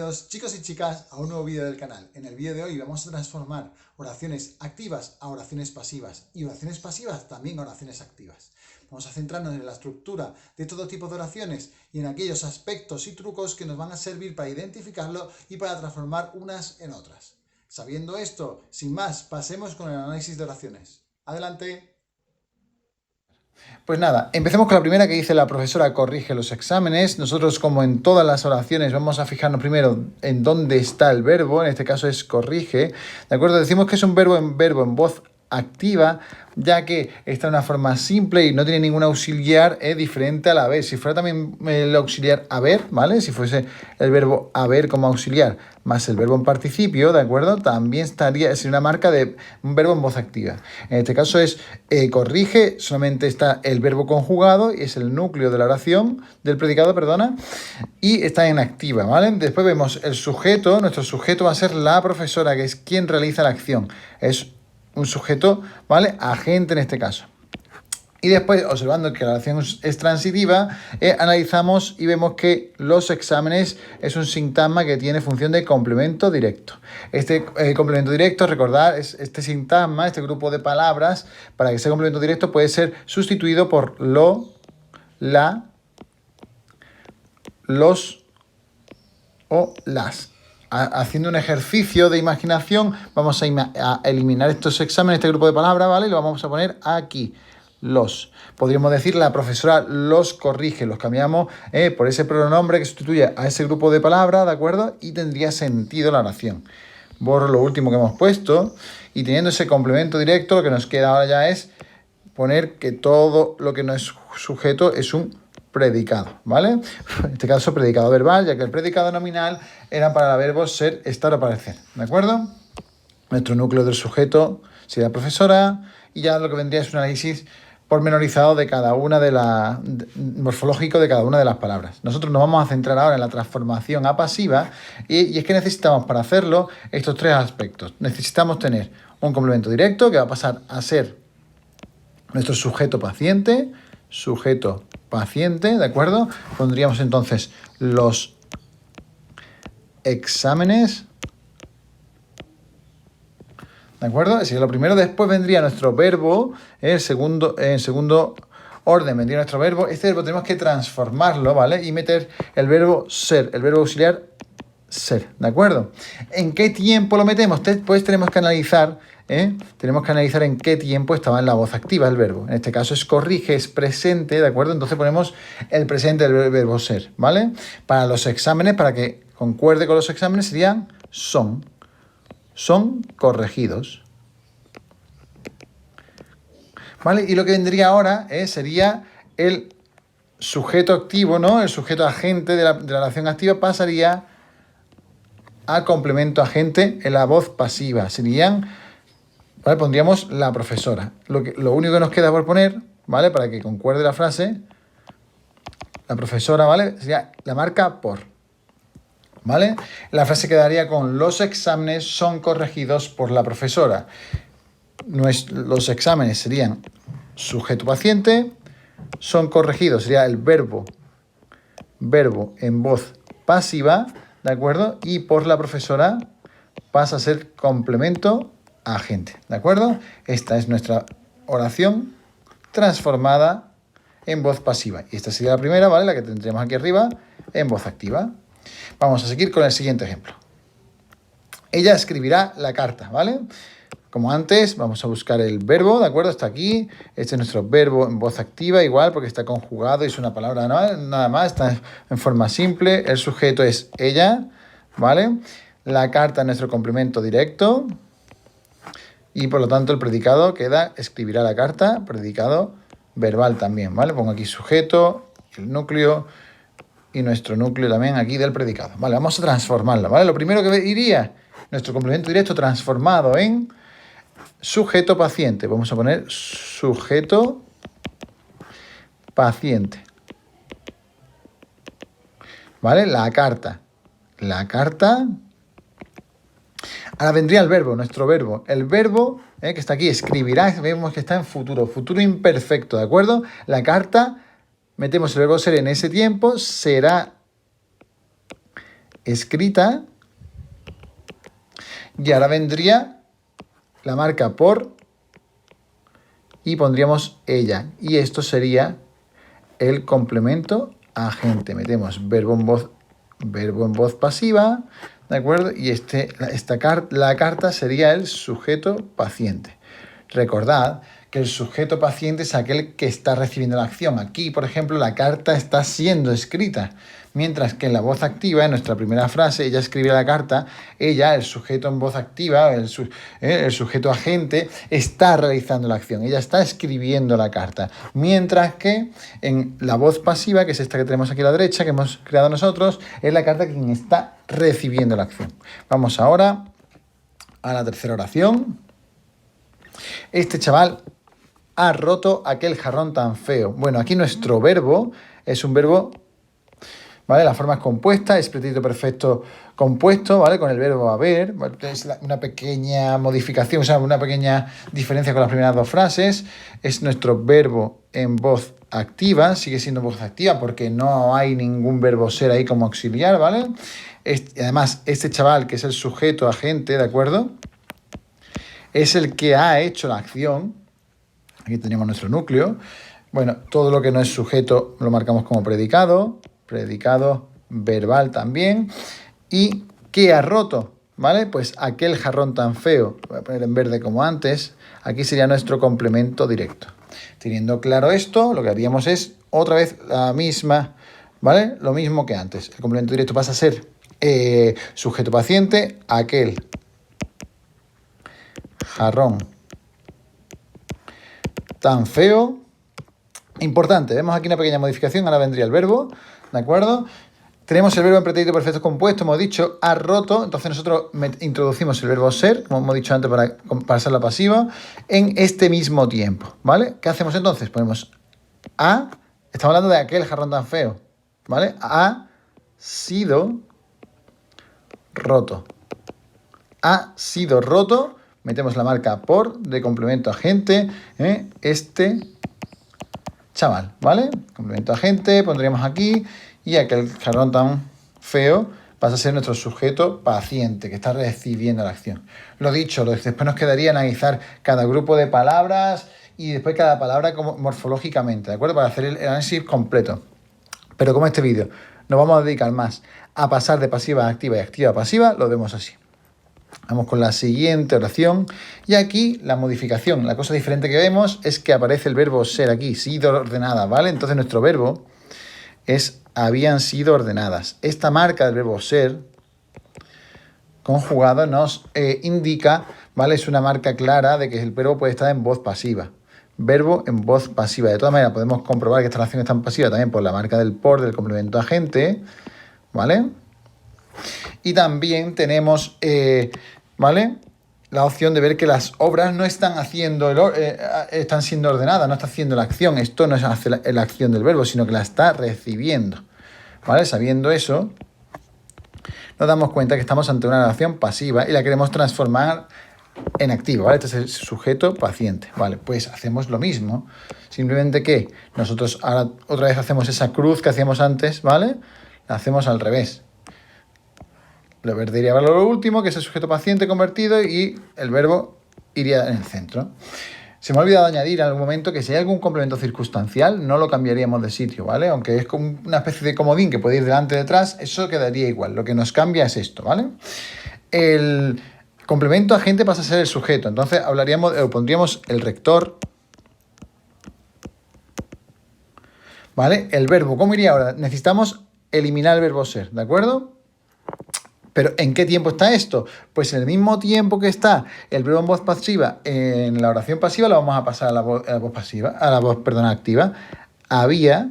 Bienvenidos chicos y chicas a un nuevo vídeo del canal. En el vídeo de hoy vamos a transformar oraciones activas a oraciones pasivas y oraciones pasivas también a oraciones activas. Vamos a centrarnos en la estructura de todo tipo de oraciones y en aquellos aspectos y trucos que nos van a servir para identificarlo y para transformar unas en otras. Sabiendo esto, sin más, pasemos con el análisis de oraciones. ¡Adelante! Pues nada, empecemos con la primera que dice la profesora corrige los exámenes. Nosotros, como en todas las oraciones, vamos a fijarnos primero en dónde está el verbo, en este caso es corrige, ¿de acuerdo? Decimos que es un verbo en voz activa, ya que está en una forma simple y no tiene ningún auxiliar diferente a la haber. Si fuera también el auxiliar haber, ¿vale? Si fuese el verbo haber como auxiliar más el verbo en participio, ¿de acuerdo? También sería una marca de un verbo en voz activa. En este caso es corrige, solamente está el verbo conjugado y es el núcleo de la oración, del predicado, perdona, y está en activa, ¿vale? Después vemos el sujeto, nuestro sujeto va a ser la profesora, que es quien realiza la acción. Es un sujeto, ¿vale? Agente en este caso. Y después, observando que la oración es transitiva, analizamos y vemos que los exámenes es un sintagma que tiene función de complemento directo. Este complemento directo, recordad, es este sintagma, este grupo de palabras, para que sea complemento directo puede ser sustituido por lo, la, los o las. Haciendo un ejercicio de imaginación, vamos a eliminar estos exámenes, este grupo de palabras, ¿vale? Y lo vamos a poner aquí, los. Podríamos decir, la profesora los corrige, los cambiamos por ese pronombre que sustituye a ese grupo de palabras, ¿de acuerdo? Y tendría sentido la oración. Borro lo último que hemos puesto y teniendo ese complemento directo, lo que nos queda ahora ya es poner que todo lo que no es sujeto es un predicado, ¿vale? En este caso, predicado verbal, ya que el predicado nominal era para el verbo ser, estar o parecer, ¿de acuerdo? Nuestro núcleo del sujeto sería la profesora y ya lo que vendría es un análisis pormenorizado de cada una morfológico de cada una de las palabras. Nosotros nos vamos a centrar ahora en la transformación a pasiva y es que necesitamos para hacerlo estos tres aspectos. Necesitamos tener un complemento directo que va a pasar a ser nuestro sujeto paciente, ¿de acuerdo? Pondríamos entonces los exámenes, ¿de acuerdo? Sería lo primero. Después vendría nuestro verbo, en segundo orden vendría nuestro verbo. Este verbo tenemos que transformarlo, ¿vale? Y meter el verbo ser, el verbo auxiliar ser, ¿de acuerdo? ¿En qué tiempo lo metemos? Pues tenemos que analizar en qué tiempo estaba en la voz activa el verbo. En este caso es corrige, es presente, ¿de acuerdo? Entonces ponemos el presente del verbo ser, ¿vale? Para los exámenes, para que concuerde con los exámenes, serían son corregidos, ¿vale? Y lo que vendría ahora sería el sujeto activo, ¿no? El sujeto agente de la oración activa pasaría a complemento agente en la voz pasiva. Serían, ¿vale? Pondríamos la profesora. Lo único que nos queda por poner, ¿vale? Para que concuerde la frase, la profesora, ¿vale? Sería la marca por, ¿vale? La frase quedaría con los exámenes son corregidos por la profesora. Los exámenes serían sujeto paciente, son corregidos, sería el verbo en voz pasiva, ¿de acuerdo? Y por la profesora pasa a ser complemento agente, ¿de acuerdo? Esta es nuestra oración transformada en voz pasiva. Y esta sería la primera, ¿vale? La que tendremos aquí arriba en voz activa. Vamos a seguir con el siguiente ejemplo. Ella escribirá la carta, ¿vale? Como antes, vamos a buscar el verbo, ¿de acuerdo? Está aquí. Este es nuestro verbo en voz activa, igual, porque está conjugado y es una palabra nada más, está en forma simple. El sujeto es ella, ¿vale? La carta es nuestro complemento directo. Y por lo tanto el predicado queda escribirá la carta, predicado verbal también, ¿vale? Pongo aquí sujeto, el núcleo y nuestro núcleo también aquí del predicado. Vale, vamos a transformarlo, ¿vale? Lo primero que iría, nuestro complemento directo transformado en sujeto paciente. Vamos a poner sujeto paciente. ¿Vale? La carta. Ahora vendría el verbo, nuestro verbo. El verbo que está aquí, escribirá, vemos que está en futuro imperfecto, ¿de acuerdo? La carta, metemos el verbo ser en ese tiempo, será escrita. Y ahora vendría la marca por y pondríamos ella. Y esto sería el complemento agente. Metemos verbo en voz pasiva, ¿de acuerdo? Y la carta sería el sujeto paciente. Recordad que el sujeto paciente es aquel que está recibiendo la acción. Aquí, por ejemplo, la carta está siendo escrita, mientras que en la voz activa, en nuestra primera frase, ella escribe la carta, ella, el sujeto en voz activa, el sujeto agente, está realizando la acción, ella está escribiendo la carta, mientras que en la voz pasiva, que es esta que tenemos aquí a la derecha, que hemos creado nosotros, es la carta quien está recibiendo la acción. Vamos ahora a la tercera oración. Este chaval ha roto aquel jarrón tan feo. Bueno, aquí nuestro verbo es un verbo, ¿vale? La forma es compuesta, es pretérito perfecto compuesto, ¿vale? Con el verbo haber, ¿vale? Es una pequeña modificación, o sea, una pequeña diferencia con las primeras dos frases. Es nuestro verbo en voz activa, sigue siendo voz activa porque no hay ningún verbo ser ahí como auxiliar, ¿vale? Además, este chaval, que es el sujeto agente, ¿de acuerdo? Es el que ha hecho la acción. Aquí tenemos nuestro núcleo. Bueno, todo lo que no es sujeto lo marcamos como predicado verbal también. ¿Y qué ha roto? ¿Vale? Pues aquel jarrón tan feo, voy a poner en verde como antes, aquí sería nuestro complemento directo. Teniendo claro esto, lo que haríamos es otra vez la misma, ¿vale? Lo mismo que antes. El complemento directo pasa a ser sujeto paciente, aquel jarrón tan feo. Importante, vemos aquí una pequeña modificación, ahora vendría el verbo, ¿de acuerdo? Tenemos el verbo en pretérito perfecto compuesto, hemos dicho, ha roto, entonces nosotros introducimos el verbo ser, como hemos dicho antes para pasar la pasiva, en este mismo tiempo, ¿vale? ¿Qué hacemos entonces? Ponemos estamos hablando de aquel jarrón tan feo, ¿vale? Ha sido roto. Ha sido roto, metemos la marca por de complemento agente, este chaval, ¿vale? Complemento agente, pondríamos aquí, y aquel jarrón tan feo pasa a ser nuestro sujeto paciente, que está recibiendo la acción. Lo dicho, después nos quedaría analizar cada grupo de palabras y después cada palabra como morfológicamente, ¿de acuerdo? Para hacer el análisis completo. Pero como este vídeo nos vamos a dedicar más a pasar de pasiva a activa y activa a pasiva, lo vemos así. Vamos con la siguiente oración. Y aquí la modificación, la cosa diferente que vemos es que aparece el verbo ser aquí, sido ordenada, ¿vale? Entonces nuestro verbo es habían sido ordenadas. Esta marca del verbo ser conjugado nos indica, ¿vale? Es una marca clara de que el verbo puede estar en voz pasiva. Verbo en voz pasiva. De todas maneras, podemos comprobar que esta oración está en pasiva también por la marca del por, del complemento agente, ¿vale? Y también tenemos, ¿vale? La opción de ver que las obras no están están siendo ordenadas, no está haciendo la acción. Esto no es hacer la acción del verbo, sino que la está recibiendo, ¿vale? Sabiendo eso, nos damos cuenta que estamos ante una oración pasiva y la queremos transformar en activa, ¿vale? Este es el sujeto paciente, ¿vale? Pues hacemos lo mismo, simplemente que nosotros ahora otra vez hacemos esa cruz que hacíamos antes, ¿vale? La hacemos al revés. Lo verde iría para lo último, que es el sujeto paciente convertido, y el verbo iría en el centro. Se me ha olvidado añadir en algún momento que si hay algún complemento circunstancial, no lo cambiaríamos de sitio, ¿vale? Aunque es como una especie de comodín que puede ir delante y detrás, eso quedaría igual. Lo que nos cambia es esto, ¿vale? El complemento agente pasa a ser el sujeto. Entonces pondríamos el rector, ¿vale? El verbo, ¿cómo iría ahora? Necesitamos eliminar el verbo ser, ¿de acuerdo? ¿Pero en qué tiempo está esto? Pues en el mismo tiempo que está el verbo en voz pasiva en la oración pasiva, lo vamos a pasar a la voz activa. Había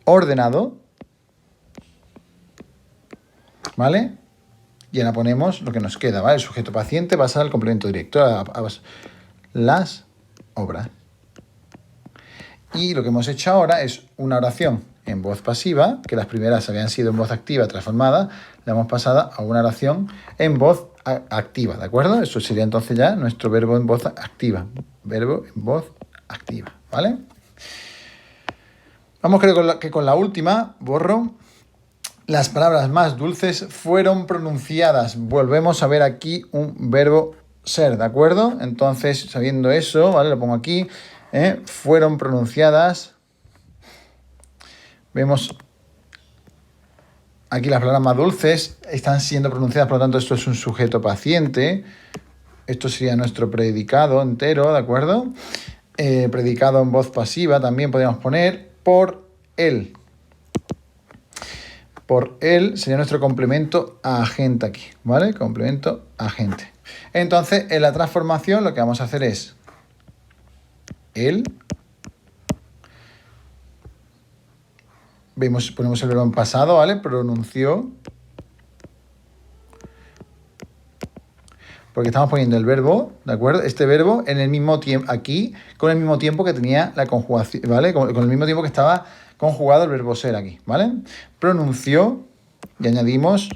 ordenado, ¿vale? Y ahora ponemos lo que nos queda, ¿vale? El sujeto paciente pasa al complemento directo, a las obras. Y lo que hemos hecho ahora es una oración en voz pasiva, que las primeras habían sido en voz activa transformada, la hemos pasado a una oración en voz activa, ¿de acuerdo? Eso sería entonces ya nuestro verbo en voz activa. Verbo en voz activa, ¿vale? Vamos creo que con la última, borro. Las palabras más dulces fueron pronunciadas. Volvemos a ver aquí un verbo ser, ¿de acuerdo? Entonces, sabiendo eso, ¿vale? Lo pongo aquí. Fueron pronunciadas. Vemos aquí las palabras más dulces están siendo pronunciadas, por lo tanto, esto es un sujeto paciente. Esto sería nuestro predicado entero, ¿de acuerdo? Predicado en voz pasiva también podríamos poner por él. Por él sería nuestro complemento a agente aquí, ¿vale? Complemento a agente. Entonces, en la transformación lo que vamos a hacer es él. Ponemos el verbo en pasado, ¿vale? Pronunció. Porque estamos poniendo el verbo, ¿de acuerdo? Este verbo en el mismo tiempo, aquí, con el mismo tiempo que tenía la conjugación, ¿vale? Con el mismo tiempo que estaba conjugado el verbo ser aquí, ¿vale? Pronunció y añadimos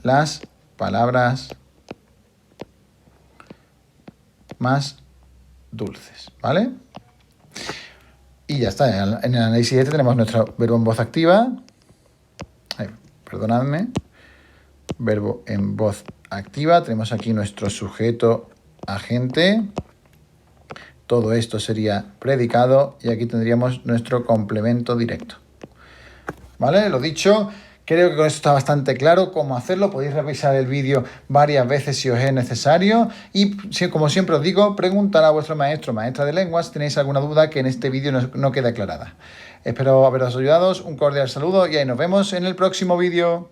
las palabras más dulces, ¿vale? Y ya está, en el análisis este tenemos nuestro verbo en voz activa. Ay, perdonadme. Verbo en voz activa. Tenemos aquí nuestro sujeto agente. Todo esto sería predicado y aquí tendríamos nuestro complemento directo. ¿Vale? Lo dicho, creo que con esto está bastante claro cómo hacerlo. Podéis revisar el vídeo varias veces si os es necesario. Y como siempre os digo, preguntar a vuestro maestro o maestra de lenguas si tenéis alguna duda que en este vídeo no quede aclarada. Espero haberos ayudado. Un cordial saludo y ahí nos vemos en el próximo vídeo.